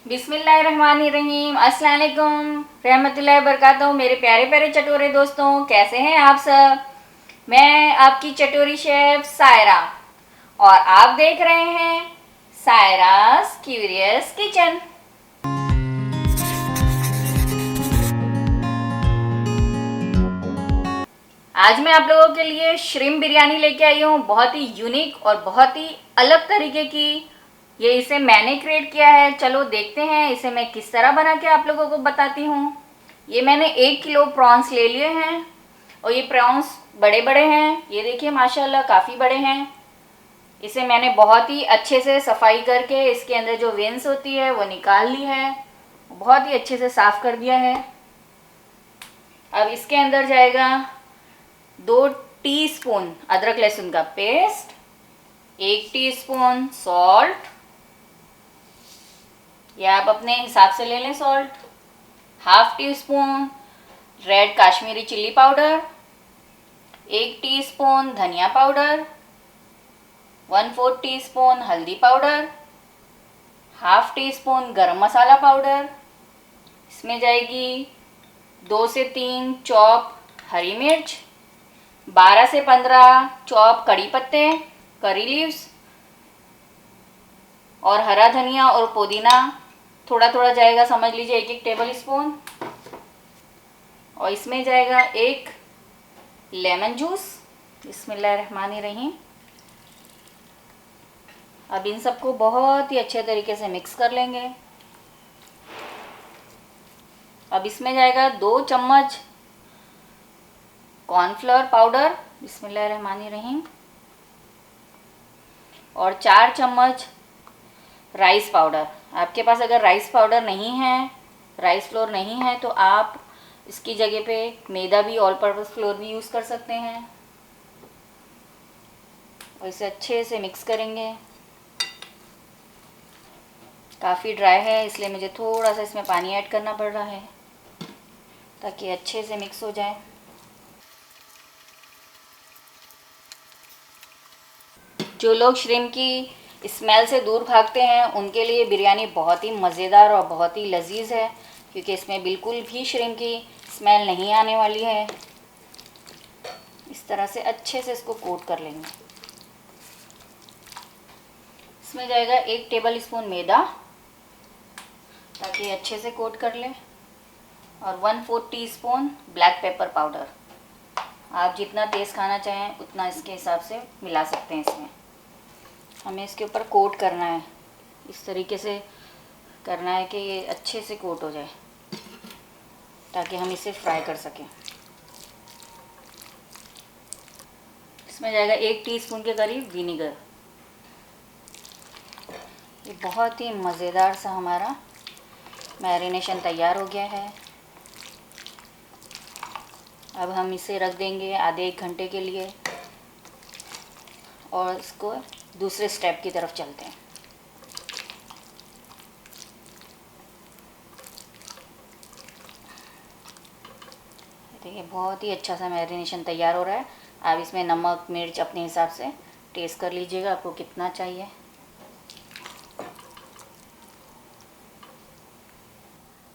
बिस्मिल्लाहिर्रहमानिर्रहीम। अस्सलाम वालेकुम रहमतुल्लाहि बरकातहू। मेरे प्यारे प्यारे चटोरे दोस्तों, कैसे हैं आप सब। मैं आपकी चटोरी शेफ सायरा और आप देख रहे हैं सायरास क्यूरियस किचन। आज मैं आप लोगों के लिए श्रिम्प बिरयानी लेके आई हूँ, बहुत ही यूनिक और बहुत ही अलग तरीके की। ये इसे मैंने क्रिएट किया है। चलो देखते हैं इसे मैं किस तरह बना के आप लोगों को बताती हूँ। ये मैंने 1 किलो प्रॉन्स ले लिए हैं और ये प्रॉन्स बड़े बड़े हैं। ये देखिए माशाल्लाह काफ़ी बड़े हैं। इसे मैंने बहुत ही अच्छे से सफाई करके इसके अंदर जो वेंस होती है वो निकाल ली है, बहुत ही अच्छे से साफ़ कर दिया है। अब इसके अंदर जाएगा 2 टीस्पून अदरक लहसुन का पेस्ट, 1 टीस्पून सॉल्ट, या आप अपने हिसाब से ले लें salt, half tea spoon red Kashmiri chilli powder, 1 teaspoon धनिया पाउडर, 1/4 टीस्पून हल्दी पाउडर, हाफ टी स्पून गरम मसाला पाउडर। इसमें जाएगी 2 से 3 चॉप हरी मिर्च, 12 से 15 चॉप कड़ी पत्ते, करी लीव्स, और हरा धनिया और पुदीना थोड़ा थोड़ा जाएगा, समझ लीजिए 1 टेबल स्पून। और इसमें जाएगा 1 लेमन जूस। बिस्मिल्लाहिर्रहमानिर्रहीम। अब इन सबको बहुत ही अच्छे तरीके से मिक्स कर लेंगे। अब इसमें जाएगा 2 चम्मच कॉर्नफ्लोर पाउडर, बिस्मिल्लाहिर्रहमानिर्रहीम, और 4 चम्मच राइस पाउडर। आपके पास अगर राइस पाउडर नहीं है, राइस फ्लोर नहीं है, तो आप इसकी जगह पे मैदा भी, ऑल पर्पस फ्लोर भी यूज़ कर सकते हैं। और इसे अच्छे से मिक्स करेंगे। काफ़ी ड्राई है इसलिए मुझे थोड़ा सा इसमें पानी ऐड करना पड़ रहा है ताकि अच्छे से मिक्स हो जाए। जो लोग श्रिम्प की स्मेल से दूर भागते हैं उनके लिए बिरयानी बहुत ही मज़ेदार और बहुत ही लजीज है, क्योंकि इसमें बिल्कुल भी श्रिम्प की स्मेल नहीं आने वाली है। इस तरह से अच्छे से इसको कोट कर लेंगे। इसमें जाएगा 1 टेबल स्पून मैदा ताकि अच्छे से कोट कर लें, और 1/4 टीस्पून ब्लैक पेपर पाउडर। आप जितना तेज़ खाना चाहें उतना इसके हिसाब से मिला सकते हैं। इसमें हमें इसके ऊपर कोट करना है, इस तरीके से करना है कि ये अच्छे से कोट हो जाए ताकि हम इसे फ्राई कर सकें। इसमें जाएगा 1 टीस्पून के करीब विनीगर। ये बहुत ही मज़ेदार सा हमारा मैरिनेशन तैयार हो गया है। अब हम इसे रख देंगे आधे 1 घंटे के लिए और इसको दूसरे स्टेप की तरफ चलते हैं। देखिए बहुत ही अच्छा सा मैरिनेशन तैयार हो रहा है। आप इसमें नमक मिर्च अपने हिसाब से टेस्ट कर लीजिएगा, आपको कितना चाहिए।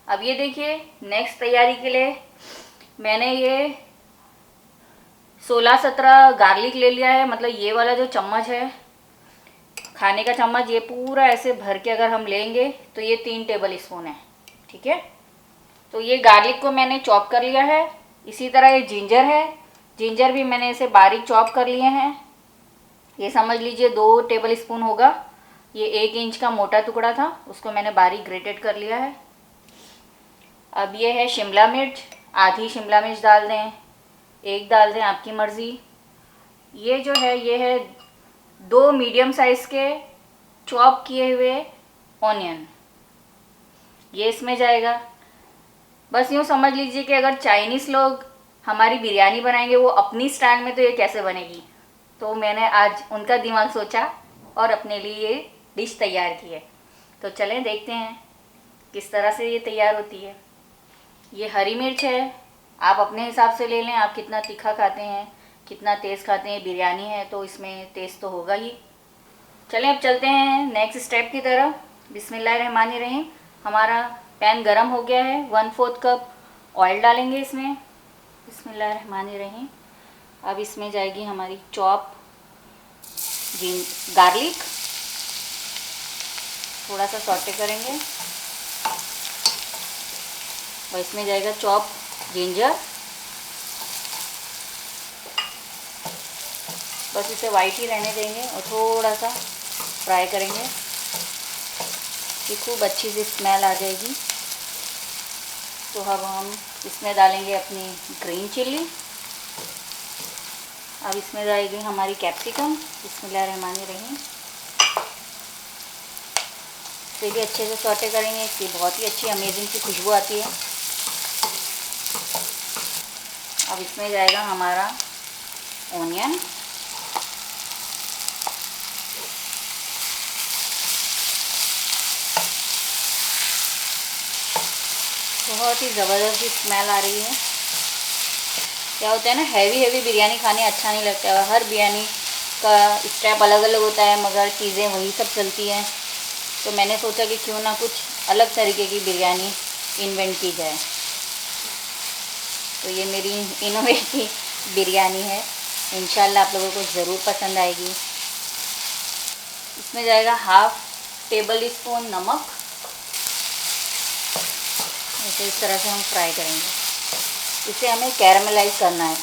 अब ये देखिए नेक्स्ट तैयारी के लिए मैंने ये 16-17 गार्लिक ले लिया है। मतलब ये वाला जो चम्मच है, खाने का चम्मच, ये पूरा ऐसे भर के अगर हम लेंगे तो ये 3 टेबल स्पून है। ठीक है, तो ये गार्लिक को मैंने चॉप कर लिया है। इसी तरह ये जिंजर है, जिंजर भी मैंने इसे बारीक चॉप कर लिए हैं। ये समझ लीजिए 2 टेबल स्पून होगा। ये 1 इंच का मोटा टुकड़ा था, उसको मैंने बारीक ग्रेटेड कर लिया है। अब ये है शिमला मिर्च, आधी शिमला मिर्च डाल दें, 1 डाल दें, आपकी मर्ज़ी। ये जो है ये है 2 मीडियम साइज़ के चॉप किए हुए ऑनियन, ये इसमें जाएगा। बस यूँ समझ लीजिए कि अगर चाइनीज़ लोग हमारी बिरयानी बनाएंगे वो अपनी स्टाइल में, तो ये कैसे बनेगी। तो मैंने आज उनका दिमाग सोचा और अपने लिए ये डिश तैयार की है। तो चलें देखते हैं किस तरह से ये तैयार होती है। ये हरी मिर्च है, आप अपने हिसाब से ले लें, आप कितना तीखा खाते हैं, कितना तेज़ खाते हैं। बिरयानी है तो इसमें तेज़ तो होगा ही। चलें अब चलते हैं नेक्स्ट स्टेप की तरफ। बिस्मिल्लाहिर्रहमानिर्रहीम। हमारा पैन गरम हो गया है। 1/4 कप ऑयल डालेंगे इसमें। बिस्मिल्लाहिर्रहमानिर्रहीम। अब इसमें जाएगी हमारी चॉप गार्लिक, थोड़ा सा सॉटे करेंगे। और इसमें जाएगा चॉप जिंजर। बस इसे वाइट ही रहने देंगे और थोड़ा सा फ्राई करेंगे कि खूब अच्छी सी स्मेल आ जाएगी। तो अब हम इसमें डालेंगे अपनी ग्रीन चिल्ली। अब इसमें जाएगी हमारी कैप्सिकम। बिस्मिल्लाहिर्रहमानिर्रहीम। इसे भी अच्छे से सॉटे करेंगे, इसकी बहुत ही अच्छी अमेजिंग सी खुशबू आती है। अब इसमें जाएगा हमारा ऑनियन। बहुत ही ज़बरदस्त स्मेल आ रही है। क्या होता है ना, हैवी बिरयानी खाने अच्छा नहीं लगता है। हर बिरयानी का स्टेप अलग अलग होता है, मगर चीज़ें वही सब चलती हैं। तो मैंने सोचा कि क्यों ना कुछ अलग तरीके की बिरयानी इन्वेंट की जाए। तो ये मेरी इनोवेटिव बिरयानी है। इंशाल्लाह आप लोगों को ज़रूर पसंद आएगी। इसमें जाएगा 1/2 टेबल स्पून नमक। ऐसे इस तरह से हम फ्राई करेंगे। इसे हमें कैरामलाइज करना है।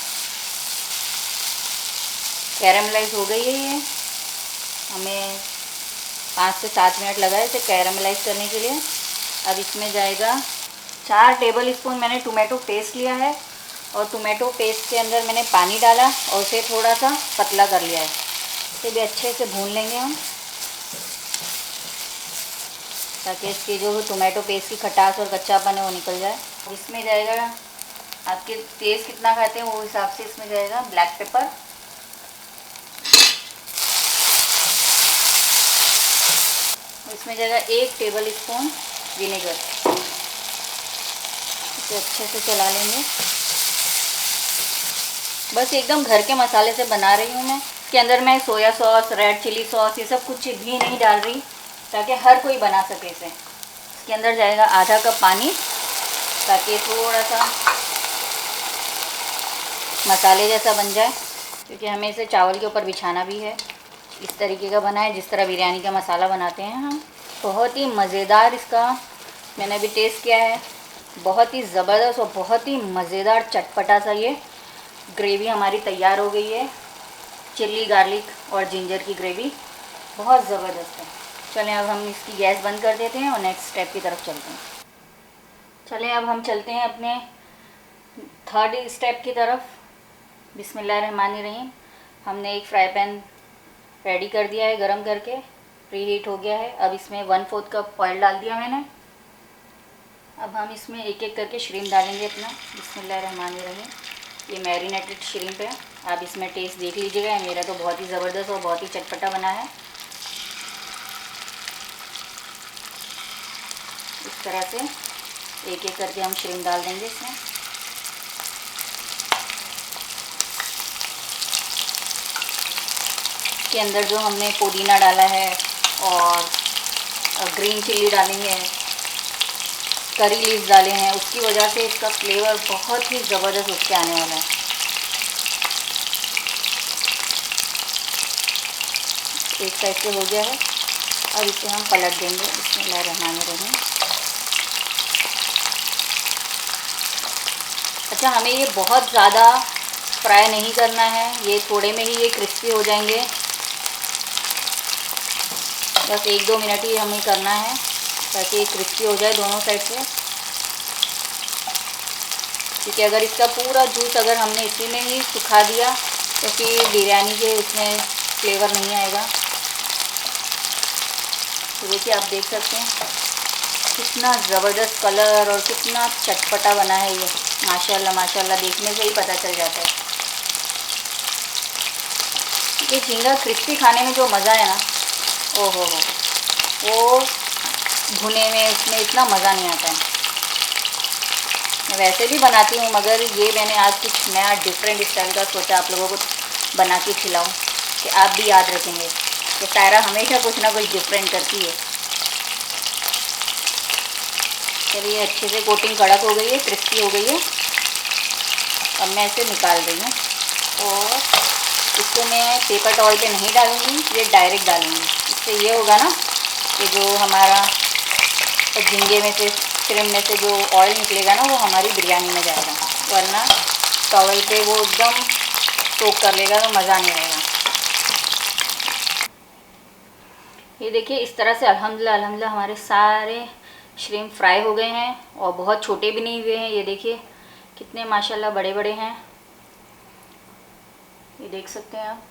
कैरामलाइज हो गई है ये। हमें 5 से 7 मिनट लगा है इसे कैरामलाइज करने के लिए। अब इसमें जाएगा 4 टेबल स्पून मैंने टोमेटो पेस्ट लिया है और टोमेटो पेस्ट के अंदर मैंने पानी डाला और उसे थोड़ा सा पतला कर लिया है। इसे भी अच्छे से भून लेंगे हम, ताकि इसकी जो टोमेटो पेस्ट की खटास और कच्चापन है वो निकल जाए। इसमें जाएगा, आपके तेज़ कितना खाते हैं वो हिसाब से इसमें जाएगा ब्लैक पेपर। इसमें जाएगा 1 टेबल स्पून विनेगर। इसे अच्छे से चला लेंगे। बस एकदम घर के मसाले से बना रही हूँ मैं। इसके अंदर मैं soya sauce, red chilli sauce, ये सब कुछ भी नहीं डाल रही, ताकि हर कोई बना सके इसे। इसके अंदर जाएगा आधा कप पानी, ताकि थोड़ा सा मसाले जैसा बन जाए, क्योंकि हमें इसे चावल के ऊपर बिछाना भी है। इस तरीके का बनाए जिस तरह बिरयानी का मसाला बनाते हैं हम। बहुत ही मज़ेदार इसका मैंने अभी टेस्ट किया है। बहुत ही ज़बरदस्त और बहुत ही मज़ेदार चटपटा सा ये ग्रेवी हमारी तैयार हो गई है। चिल्ली, गार्लिक और जिंजर की ग्रेवी बहुत ज़बरदस्त है। चलें अब हम इसकी गैस बंद कर देते हैं और नेक्स्ट स्टेप की तरफ चलते हैं। चलें अब हम चलते हैं अपने 3rd स्टेप की तरफ। बिस्मिल्लाहिर्रहमानिर्रहीम। हमने एक फ्राई पैन रेडी कर दिया है गरम करके, प्री हीट हो गया है। अब इसमें 1/4 कप ऑयल डाल दिया मैंने। अब हम इसमें एक एक करके श्रिम्प डालेंगे अपना। बिस्मिल्लाहिर्रहमानिर्रहीम। ये मैरिनेटेड श्रिम्प है। आप इसमें टेस्ट देख लीजिएगा। मेरा तो बहुत ही ज़बरदस्त और बहुत ही चटपटा बना है। इस तरह से एक एक करके हम श्रिम्प डाल देंगे इसमें। के अंदर जो हमने पुदीना डाला है और ग्रीन चिल्ली डालेंगे, करी लीव्स डाले हैं, उसकी वजह से इसका फ्लेवर बहुत ही ज़बरदस्त उठ के आने वाला है। एक साइड से हो गया है। अब इसे हम पलट देंगे। बिस्मिल्लाहिर्रहमानिर्रहीम। अच्छा, हमें ये बहुत ज़्यादा फ्राई नहीं करना है, ये थोड़े में ही ये क्रिस्पी हो जाएंगे। बस 1-2 मिनट ही हमें करना है, ताकि ये क्रिस्पी हो जाए दोनों साइड से। क्योंकि अगर इसका पूरा जूस अगर हमने इसी में ही सुखा दिया तो फिर बिरयानी के उसमें फ्लेवर नहीं आएगा। तो देखिए, आप देख सकते हैं कितना ज़बरदस्त कलर और कितना चटपटा बना है ये। माशाल्लाह माशाल्लाह, देखने से ही पता चल जाता है। ये झींगा क्रिस्पी खाने में जो मज़ा है ना, ओहो हो, वो भुने में उसमें इतना मज़ा नहीं आता है। मैं वैसे भी बनाती हूँ, मगर ये मैंने आज कुछ नया डिफरेंट स्टाइल का सोचा आप लोगों को बना के खिलाऊँ, कि आप भी याद रखेंगे कि सायरा हमेशा कुछ ना कुछ डिफरेंट करती है। चलिए अच्छे से कोटिंग कड़क हो गई है, क्रिस्पी हो गई है। अब मैं इसे निकाल रही हूँ और इसको मैं पेपर टॉवल पे नहीं डालूँगी, ये डायरेक्ट डालूँगी। इससे ये होगा ना कि जो हमारा झींगे में से, श्रिम्प में से जो ऑयल निकलेगा ना, वो हमारी बिरयानी में जाएगा, वरना टॉवल पे वो एकदम सोक कर लेगा तो मज़ा नहीं आएगा। ये देखिए इस तरह से अल्हम्दुलिल्लाह हमारे सारे श्रिम्प फ्राई हो गए हैं और बहुत छोटे भी नहीं हुए हैं। ये देखिए कितने माशाल्लाह बड़े बड़े हैं, ये देख सकते हैं आप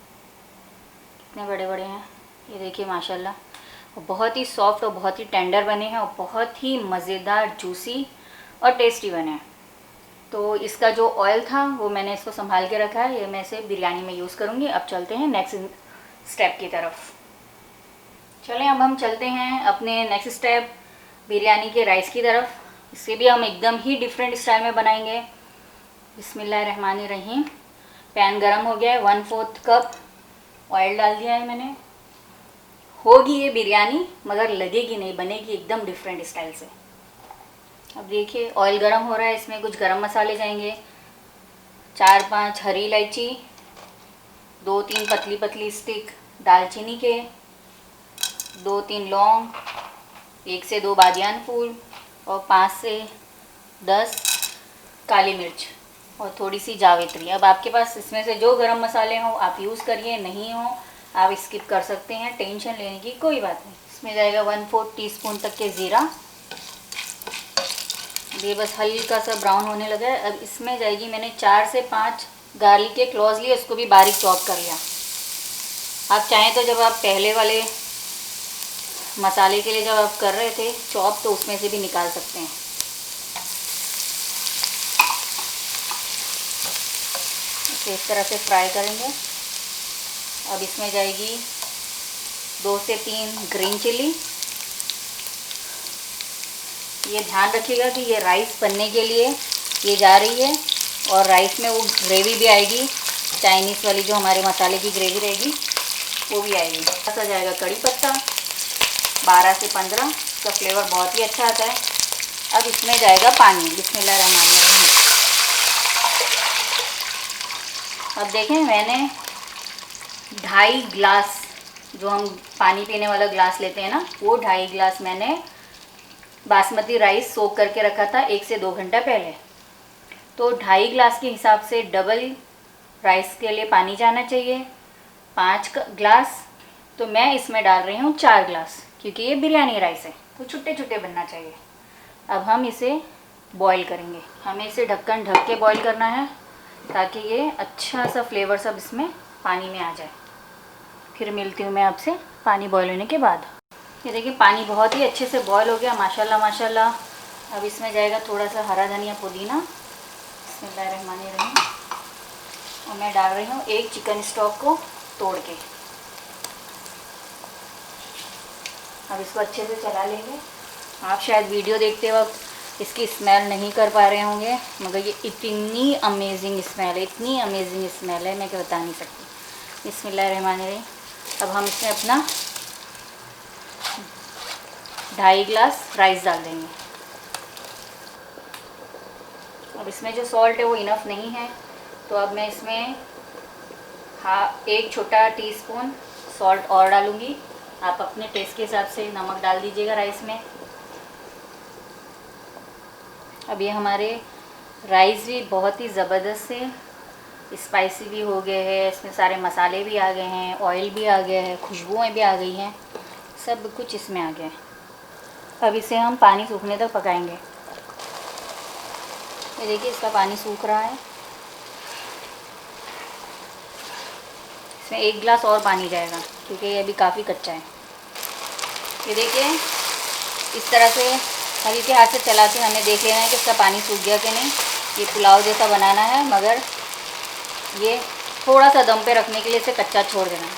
कितने बड़े बड़े हैं। ये देखिए माशाल्लाह, और बहुत ही सॉफ्ट और बहुत ही टेंडर बने हैं और बहुत ही मज़ेदार, जूसी और टेस्टी बने हैं। तो इसका जो ऑयल था वो मैंने इसको संभाल के रखा है, ये मैं इसे बिरयानी में यूज़ करूँगी। अब चलते हैं नेक्स्ट स्टेप की तरफ। चलें अब हम चलते हैं अपने नेक्स्ट स्टेप बिरयानी के राइस की तरफ। इसे भी हम एकदम ही डिफरेंट स्टाइल में बनाएंगे। बिस्मिल्लाहिर्रहमानिर्रहीम। पैन गरम हो गया है, 1/4 कप ऑयल डाल दिया है मैंने। होगी ये बिरयानी मगर लगेगी नहीं, बनेगी एकदम डिफरेंट स्टाइल से। अब देखिए ऑयल गरम हो रहा है, इसमें कुछ गरम मसाले जाएंगे, 4-5 हरी इलायची, 2-3 पतली पतली स्टिक दालचीनी के, 2-3 लौंग, 1 से 2 बादियान फूल और 5 से 10 काली मिर्च और थोड़ी सी जावित्री। अब आपके पास इसमें से जो गरम मसाले हों आप यूज़ करिए, नहीं हो आप स्किप कर सकते हैं, टेंशन लेने की कोई बात नहीं। इसमें जाएगा 1/4 टीस्पून तक के ज़ीरा। ये बस हल्का सा ब्राउन होने लगा है। अब इसमें जाएगी, मैंने 4 से 5 गार्लिक के क्लॉज लिए, उसको भी बारीक चॉप कर लिया। आप चाहें तो जब आप पहले वाले मसाले के लिए जब आप कर रहे थे चॉप, तो उसमें से भी निकाल सकते हैं। इसे इस तरह से फ्राई करेंगे। अब इसमें जाएगी 2 से 3 ग्रीन चिली। ये ध्यान रखिएगा कि ये राइस बनने के लिए ये जा रही है और राइस में वो ग्रेवी भी आएगी, चाइनीज़ वाली जो हमारे मसाले की ग्रेवी रहेगी वो भी आएगी। ऐसा जाएगा कड़ी पत्ता 12 से 15, इसका फ्लेवर बहुत ही अच्छा आता है। अब इसमें जाएगा पानी। बिस्मिल्लाहिर्रहमानिर्रहीम। अब देखें मैंने 2.5 गिलास, जो हम पानी पीने वाला ग्लास लेते हैं ना, वो 2.5 गिलास मैंने बासमती राइस सोक करके रखा था 1 से 2 घंटा पहले। तो 2.5 गिलास के हिसाब से डबल राइस के लिए पानी जाना चाहिए, 5 गिलास। तो मैं इसमें डाल रही हूँ 4 गिलास, क्योंकि ये बिरयानी राइस है तो छुट्टे छुट्टे बनना चाहिए। अब हम इसे बॉईल करेंगे। हमें इसे ढक्कन ढक के बॉईल करना है ताकि ये अच्छा सा फ्लेवर सब इसमें पानी में आ जाए। फिर मिलती हूँ मैं आपसे पानी बॉईल होने के बाद। ये देखिए पानी बहुत ही अच्छे से बॉईल हो गया माशाल्लाह माशाल्लाह। अब इसमें जाएगा थोड़ा सा हरा धनिया, पुदीना। बिस्मिल्लाहिर्रहमानिर्रहीम। और मैं डाल रही हूँ 1 चिकन स्टॉक को तोड़ के। अब इसको अच्छे से चला लेंगे। आप शायद वीडियो देखते वक्त इसकी स्मेल नहीं कर पा रहे होंगे, मगर ये इतनी अमेजिंग स्मेल है, इतनी अमेजिंग स्मेल है, मैं क्या बता नहीं सकती। बिस्मिल्लाहिर्रहमानिर्रहीम। अब हम इसमें अपना 2.5 गिलास राइस डाल देंगे। अब इसमें जो सॉल्ट है वो इनफ नहीं है, तो अब मैं इसमें 1 छोटा टीस्पून सॉल्ट और डालूँगी। आप अपने टेस्ट के हिसाब से नमक डाल दीजिएगा राइस में। अब ये हमारे राइस भी बहुत ही ज़बरदस्त से स्पाइसी भी हो गए हैं, इसमें सारे मसाले भी आ गए हैं, ऑयल भी आ गया है, खुशबुएँ भी आ गई हैं, सब कुछ इसमें आ गया है। अब इसे हम पानी सूखने तक पकाएंगे। ये देखिए इसका पानी सूख रहा है। इसमें 1 गिलास और पानी जाएगा क्योंकि ये अभी काफ़ी कच्चा है। ये देखिए इस तरह से हल्के हाथ से चला के हमें देख लेना है कि इसका पानी सूख गया कि नहीं। ये पुलाव जैसा बनाना है, मगर ये थोड़ा सा दम पे रखने के लिए इसे कच्चा छोड़ देना है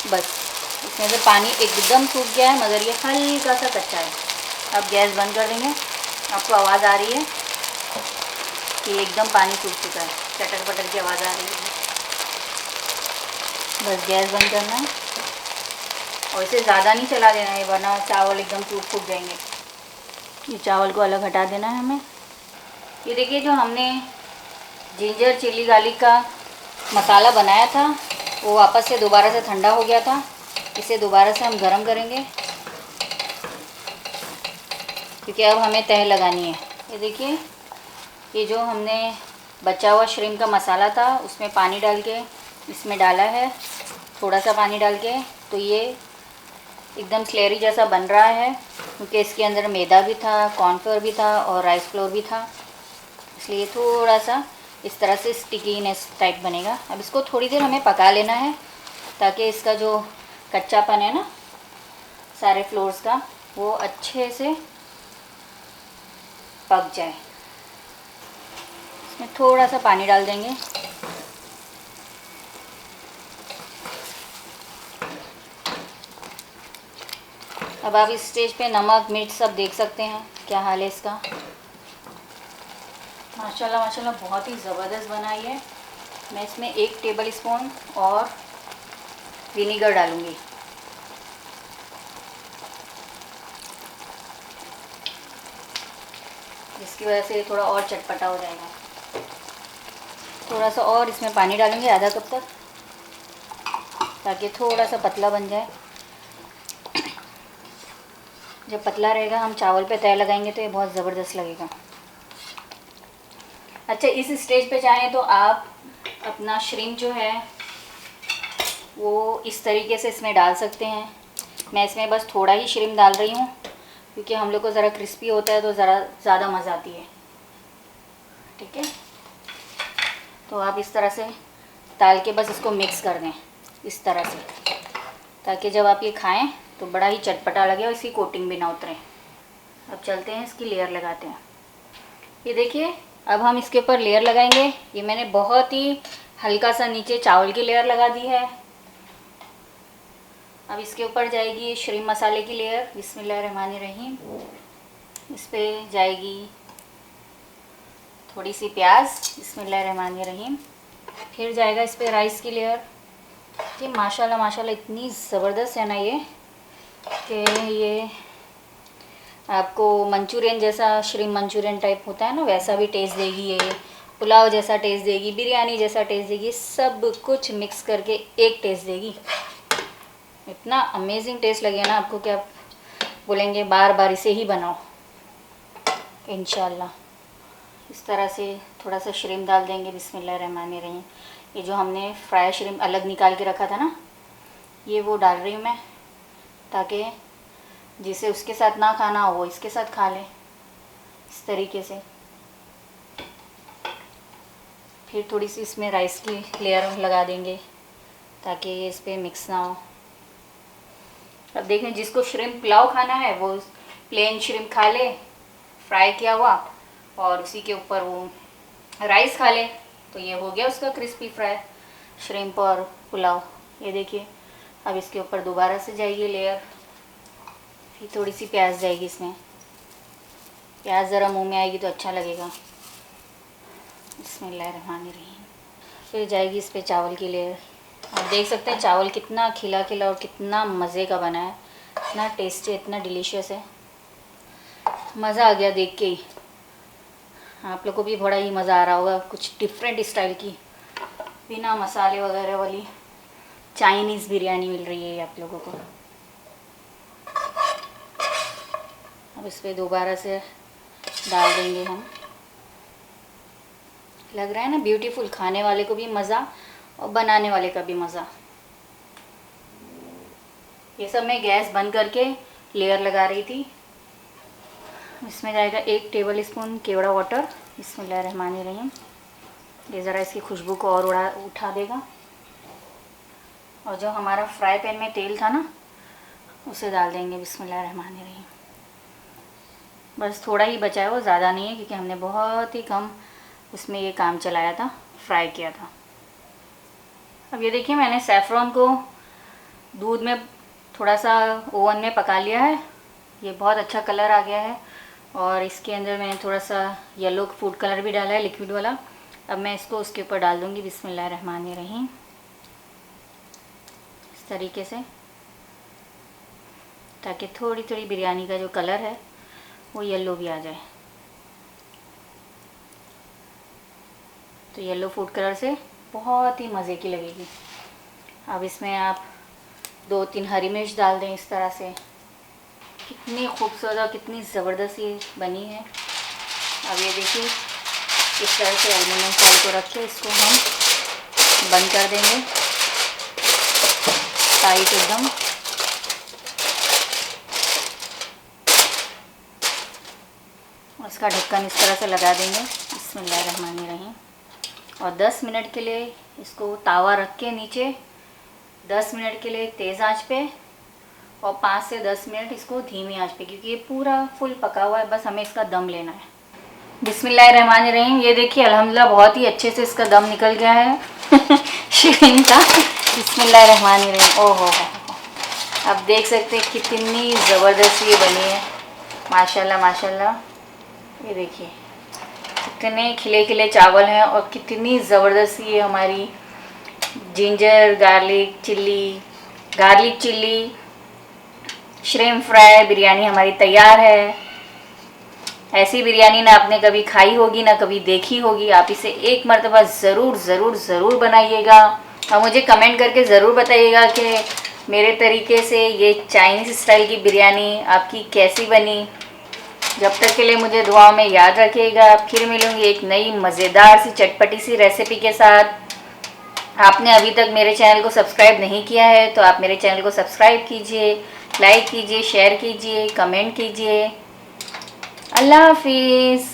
बस। इसमें से पानी एकदम सूख गया है, मगर ये हल्का सा कच्चा है। अब गैस बंद कर देंगे। आपको आवाज़ आ रही है कि एकदम पानी सूख चुका है, चटर पटर की आवाज़ आ रही है। बस गैस बंद करना है। और इसे ज़्यादा नहीं चला देना है वरना चावल एकदम टूट फूट जाएंगे। ये चावल को अलग हटा देना है हमें। ये देखिए जो हमने जिंजर चिली गार्लिक का मसाला बनाया था वो वापस से दोबारा से ठंडा हो गया था। इसे दोबारा से हम गरम करेंगे क्योंकि अब हमें तह लगानी है। ये देखिए ये जो हमने बचा हुआ श्रिम्प का मसाला था उसमें पानी डाल के इसमें डाला है, थोड़ा सा पानी डाल के। तो ये एकदम स्लेरी जैसा बन रहा है क्योंकि इसके अंदर मैदा भी था, कॉर्नफ्लोर भी था और राइस फ्लोर भी था, इसलिए थोड़ा सा इस तरह से स्टिकीनेस टाइप बनेगा। अब इसको थोड़ी देर हमें पका लेना है ताकि इसका जो कच्चापन है ना सारे फ्लोर्स का वो अच्छे से पक जाए। इसमें थोड़ा सा पानी डाल देंगे। अब आप इस स्टेज पे नमक मिर्च सब देख सकते हैं क्या हाल है इसका। माशाल्लाह माशाल्लाह बहुत ही ज़बरदस्त बनाई है। मैं इसमें 1 टेबल स्पून और विनीगर डालूँगी। जिसकी वजह से थोड़ा और चटपटा हो जाएगा। थोड़ा सा और इसमें पानी डालेंगे आधा कप तक ताकि थोड़ा सा पतला बन जाए। जब पतला रहेगा हम चावल पे तय लगाएंगे तो ये बहुत ज़बरदस्त लगेगा। अच्छा इस स्टेज पे चाहें तो आप अपना श्रिम्प जो है वो इस तरीके से इसमें डाल सकते हैं। मैं इसमें बस थोड़ा ही श्रिम्प डाल रही हूँ क्योंकि हम लोग को ज़रा क्रिस्पी होता है तो ज़रा ज़्यादा मज़ा आती है। ठीक है, तो आप इस तरह से डाल के बस इसको मिक्स कर दें इस तरह से ताकि जब आप ये खाएं तो बड़ा ही चटपटा लगे और इसकी कोटिंग भी ना उतरे। अब चलते हैं इसकी लेयर लगाते हैं। ये देखिए अब हम इसके ऊपर लेयर लगाएंगे। ये मैंने बहुत ही हल्का सा नीचे चावल की लेयर लगा दी है। अब इसके ऊपर जाएगी श्रिम्प मसाले की लेयर। बिस्मिल्लाहिर्रहमानिर्रहीम। इस पर जाएगी थोड़ी सी प्याज। बिस्मिल्लाहिर्रहमानिर्रहीम। फिर जाएगा इस पर राइस की लेयर। कि माशाल्लाह माशाल्लाह इतनी ज़बरदस्त है ना ये कि ये आपको मंचूरियन जैसा श्रिम्प मंचूरियन टाइप होता है ना वैसा भी टेस्ट देगी। ये पुलाव जैसा टेस्ट देगी, बिरयानी जैसा टेस्ट देगी, सब कुछ मिक्स करके एक टेस्ट देगी। इतना अमेजिंग टेस्ट लगेगा ना आपको कि आप बोलेंगे बार बार इसे ही बनाओ इंशाल्लाह। इस तरह से थोड़ा सा श्रिम्प डाल देंगे। बिस्मिल्लाहिर्रहमानिर्रहीम। ये जो हमने फ्राई श्रिम्प अलग निकाल के रखा था ना ये वो डाल रही हूँ मैं ताकि जिसे उसके साथ ना खाना हो वो इसके साथ खा ले इस तरीके से। फिर थोड़ी सी इसमें राइस की लेयर लगा देंगे ताकि ये इस पर मिक्स ना हो। अब देखें जिसको श्रिम्प पुलाव खाना है वो प्लेन श्रिम्प खा ले फ्राई किया हुआ और उसी के ऊपर वो राइस खा ले तो ये हो गया उसका क्रिस्पी फ्राई श्रिम्प और पुलाव। ये देखिए अब इसके ऊपर दोबारा से जाएगी लेयर। फिर थोड़ी सी प्याज जाएगी इसमें। प्याज ज़रा मुंह में आएगी तो अच्छा लगेगा। बिस्मिल्लाहिर्रहमानिर्रहीम। फिर जाएगी इस पर चावल की लेयर। आप देख सकते हैं चावल कितना खिला खिला और कितना मज़े का बना है, इतना टेस्टी, इतना डिलीशियस है। मज़ा आ गया देख के ही। आप लोग को भी बड़ा ही मज़ा आ रहा होगा। कुछ डिफरेंट स्टाइल की बिना मसाले वगैरह वाली चाइनीज़ बिरयानी मिल रही है आप लोगों को। अब इस पर दोबारा से डाल देंगे हम। लग रहा है ना ब्यूटीफुल, खाने वाले को भी मज़ा और बनाने वाले का भी मज़ा। ये सब मैं गैस बंद करके लेयर लगा रही थी। इसमें जाएगा 1 टेबल स्पून केवड़ा वाटर। बिस्मिल्लाहिर्रहमानिर्रहीम। ये ज़रा इसकी खुशबू को और उठा देगा। और जो हमारा फ्राई पैन में तेल था ना उसे डाल देंगे। बिस्मिल्लाहिर्रहमानिर्रहीम। बस थोड़ा ही बचा है, वो ज़्यादा नहीं है क्योंकि हमने बहुत ही कम उसमें ये काम चलाया था, फ्राई किया था। अब ये देखिए मैंने सैफ़रॉन को दूध में थोड़ा सा ओवन में पका लिया है। ये बहुत अच्छा कलर आ गया है और इसके अंदर मैंने थोड़ा सा येलो फूड कलर भी डाला है लिक्विड वाला। अब मैं इसको उसके ऊपर डाल दूँगी। बिस्मिल्लाहिर्रहमानिर्रहीम। इस तरीके से ताकि थोड़ी थोड़ी बिरयानी का जो कलर है वो येलो भी आ जाए। तो येलो फूड कलर से बहुत ही मज़े की लगेगी। अब इसमें आप 2-3 हरी मिर्च डाल दें इस तरह से। कितनी खूबसूरत और कितनी ज़बरदस्त ये बनी है। अब ये देखिए इस तरह से एल्युमिनियम फॉइल को रख के इसको हम बंद कर देंगे टाइट एकदम। और इसका ढक्कन इस तरह से लगा देंगे। बिस्मिल्लाहिर्रहमानिर्रहीम। और 10 मिनट के लिए इसको तावा रख के नीचे 10 मिनट के लिए तेज़ आंच पे और 5 से 10 मिनट इसको धीमी आंच पे, क्योंकि ये पूरा फुल पका हुआ है, बस हमें इसका दम लेना है। बिस्मिल्लाहिर्रहमानिर्रहीम। ये देखिए अल्हम्दुलिल्लाह बहुत ही अच्छे से इसका दम निकल गया है शीरीन का। बिस्मिल्लाहिर्रहमानिर्रहीम। ओहो हो। अब देख सकते हैं कितनी ज़बरदस्त ये बनी है। माशाल्लाह माशाल्लाह। ये देखिए कितने खिले खिले चावल हैं और कितनी ज़बरदस्त ये हमारी ginger garlic chilli shrimp fry biryani हमारी तैयार है। ऐसी बिरयानी ना आपने कभी खाई होगी ना कभी देखी होगी। आप इसे एक मर्तबा ज़रूर ज़रूर ज़रूर बनाइएगा और मुझे कमेंट करके ज़रूर बताइएगा कि मेरे तरीके से ये चाइनीज़ स्टाइल की बिरयानी आपकी कैसी बनी। जब तक के लिए मुझे दुआओं में याद रखिएगा। फिर मिलूँगी एक नई मज़ेदार सी चटपटी सी रेसिपी के साथ। आपने अभी तक मेरे चैनल को सब्सक्राइब नहीं किया है तो आप मेरे चैनल को सब्सक्राइब कीजिए, लाइक कीजिए, शेयर कीजिए, कमेंट कीजिए। अल्लाह हाफिज़।